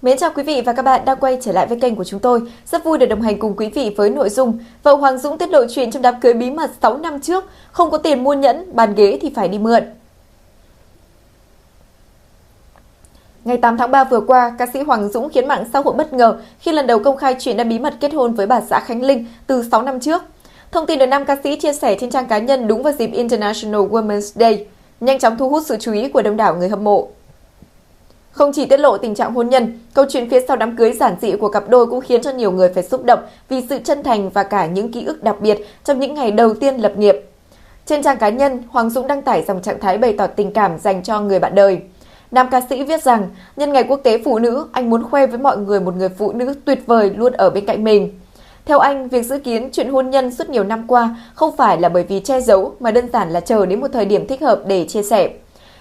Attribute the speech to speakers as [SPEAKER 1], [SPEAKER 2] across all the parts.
[SPEAKER 1] Mến chào quý vị và các bạn đang quay trở lại với kênh của chúng tôi. Rất vui được đồng hành cùng quý vị với nội dung vợ Hoàng Dũng tiết lộ chuyện trong đám cưới bí mật 6 năm trước, không có tiền mua nhẫn, bàn ghế thì phải đi mượn. Ngày 8 tháng 3 vừa qua, ca sĩ Hoàng Dũng khiến mạng xã hội bất ngờ khi lần đầu công khai chuyện đã bí mật kết hôn với bà xã Khánh Linh từ 6 năm trước. Thông tin được nam ca sĩ chia sẻ trên trang cá nhân đúng vào dịp International Women's Day, nhanh chóng thu hút sự chú ý của đông đảo người hâm mộ. Không chỉ tiết lộ tình trạng hôn nhân, câu chuyện phía sau đám cưới giản dị của cặp đôi cũng khiến cho nhiều người phải xúc động vì sự chân thành và cả những ký ức đặc biệt trong những ngày đầu tiên lập nghiệp. Trên trang cá nhân, Hoàng Dũng đăng tải dòng trạng thái bày tỏ tình cảm dành cho người bạn đời. Nam ca sĩ viết rằng, nhân ngày quốc tế phụ nữ, anh muốn khoe với mọi người một người phụ nữ tuyệt vời luôn ở bên cạnh mình. Theo anh, việc dự kiến chuyện hôn nhân suốt nhiều năm qua không phải là bởi vì che giấu mà đơn giản là chờ đến một thời điểm thích hợp để chia sẻ.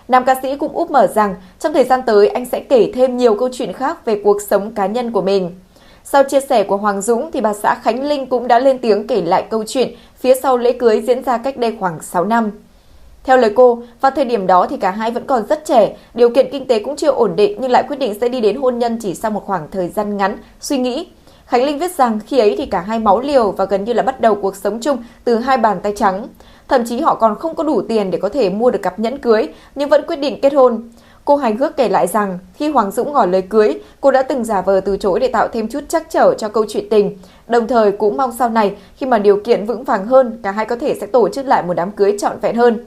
[SPEAKER 1] Nam ca sĩ cũng úp mở rằng trong thời gian tới anh sẽ kể thêm nhiều câu chuyện khác về cuộc sống cá nhân của mình. Sau chia sẻ của Hoàng Dũng thì bà xã Khánh Linh cũng đã lên tiếng kể lại câu chuyện phía sau lễ cưới diễn ra cách đây khoảng 6 năm. Theo lời cô, vào thời điểm đó thì cả hai vẫn còn rất trẻ, điều kiện kinh tế cũng chưa ổn định nhưng lại quyết định sẽ đi đến hôn nhân chỉ sau một khoảng thời gian ngắn, suy nghĩ. Khánh Linh viết rằng khi ấy thì cả hai máu liều và gần như là bắt đầu cuộc sống chung từ hai bàn tay trắng. Thậm chí họ còn không có đủ tiền để có thể mua được cặp nhẫn cưới nhưng vẫn quyết định kết hôn. Cô hài hước kể lại rằng khi Hoàng Dũng ngỏ lời cưới, cô đã từng giả vờ từ chối để tạo thêm chút trắc trở cho câu chuyện tình. Đồng thời cũng mong sau này khi mà điều kiện vững vàng hơn, cả hai có thể sẽ tổ chức lại một đám cưới trọn vẹn hơn.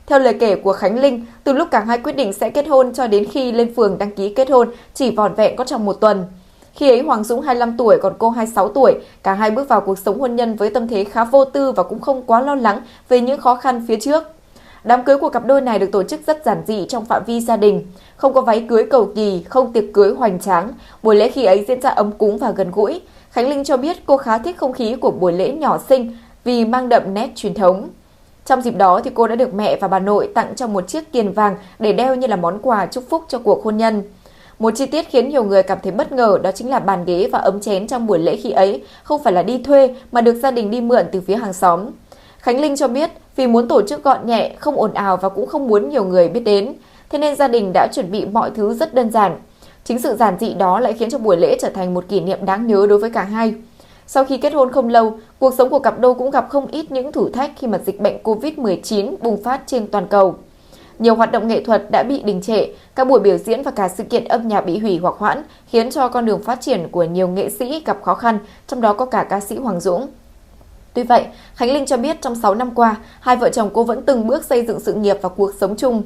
[SPEAKER 1] Theo lời kể của Khánh Linh, từ lúc cả hai quyết định sẽ kết hôn cho đến khi lên phường đăng ký kết hôn chỉ vỏn vẹn có trong một tuần. Khi ấy Hoàng Dũng 25 tuổi còn cô 26 tuổi, cả hai bước vào cuộc sống hôn nhân với tâm thế khá vô tư và cũng không quá lo lắng về những khó khăn phía trước. Đám cưới của cặp đôi này được tổ chức rất giản dị trong phạm vi gia đình, không có váy cưới cầu kỳ, không tiệc cưới hoành tráng. Buổi lễ khi ấy diễn ra ấm cúng và gần gũi. Khánh Linh cho biết cô khá thích không khí của buổi lễ nhỏ xinh vì mang đậm nét truyền thống. Trong dịp đó thì cô đã được mẹ và bà nội tặng cho một chiếc kiềng vàng để đeo như là món quà chúc phúc cho cuộc hôn nhân. Một chi tiết khiến nhiều người cảm thấy bất ngờ đó chính là bàn ghế và ấm chén trong buổi lễ khi ấy không phải là đi thuê mà được gia đình đi mượn từ phía hàng xóm. Khánh Linh cho biết vì muốn tổ chức gọn nhẹ, không ồn ào và cũng không muốn nhiều người biết đến, thế nên gia đình đã chuẩn bị mọi thứ rất đơn giản. Chính sự giản dị đó lại khiến cho buổi lễ trở thành một kỷ niệm đáng nhớ đối với cả hai. Sau khi kết hôn không lâu, cuộc sống của cặp đôi cũng gặp không ít những thử thách khi mà dịch bệnh Covid-19 bùng phát trên toàn cầu. Nhiều hoạt động nghệ thuật đã bị đình trệ, các buổi biểu diễn và cả sự kiện âm nhạc bị hủy hoặc hoãn, khiến cho con đường phát triển của nhiều nghệ sĩ gặp khó khăn, trong đó có cả ca sĩ Hoàng Dũng. Tuy vậy, Khánh Linh cho biết trong 6 năm qua, hai vợ chồng cô vẫn từng bước xây dựng sự nghiệp và cuộc sống chung.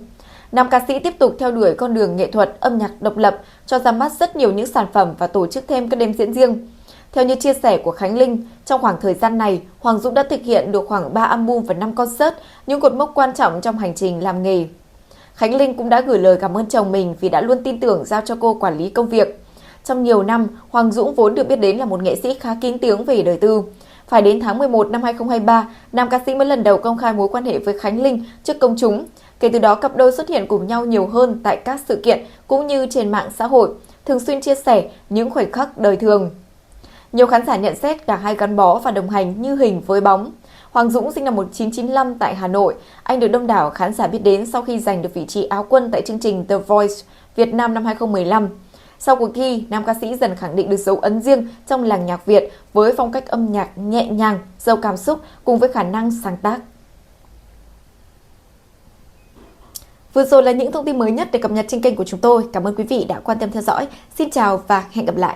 [SPEAKER 1] Nam ca sĩ tiếp tục theo đuổi con đường nghệ thuật, âm nhạc độc lập, cho ra mắt rất nhiều những sản phẩm và tổ chức thêm các đêm diễn riêng. Theo như chia sẻ của Khánh Linh, trong khoảng thời gian này, Hoàng Dũng đã thực hiện được khoảng 3 album và 5 concert, những cột mốc quan trọng trong hành trình làm nghề. Khánh Linh cũng đã gửi lời cảm ơn chồng mình vì đã luôn tin tưởng giao cho cô quản lý công việc. Trong nhiều năm, Hoàng Dũng vốn được biết đến là một nghệ sĩ khá kín tiếng về đời tư. Phải đến tháng 11 năm 2023, nam ca sĩ mới lần đầu công khai mối quan hệ với Khánh Linh trước công chúng. Kể từ đó, cặp đôi xuất hiện cùng nhau nhiều hơn tại các sự kiện cũng như trên mạng xã hội, thường xuyên chia sẻ những khoảnh khắc đời thường. Nhiều khán giả nhận xét cả hai gắn bó và đồng hành như hình với bóng. Hoàng Dũng sinh năm 1995 tại Hà Nội. Anh được đông đảo khán giả biết đến sau khi giành được vị trí Á quân tại chương trình The Voice Việt Nam năm 2015. Sau cuộc thi, nam ca sĩ dần khẳng định được dấu ấn riêng trong làng nhạc Việt với phong cách âm nhạc nhẹ nhàng, giàu cảm xúc cùng với khả năng sáng tác. Vừa rồi là những thông tin mới nhất để cập nhật trên kênh của chúng tôi. Cảm ơn quý vị đã quan tâm theo dõi. Xin chào và hẹn gặp lại!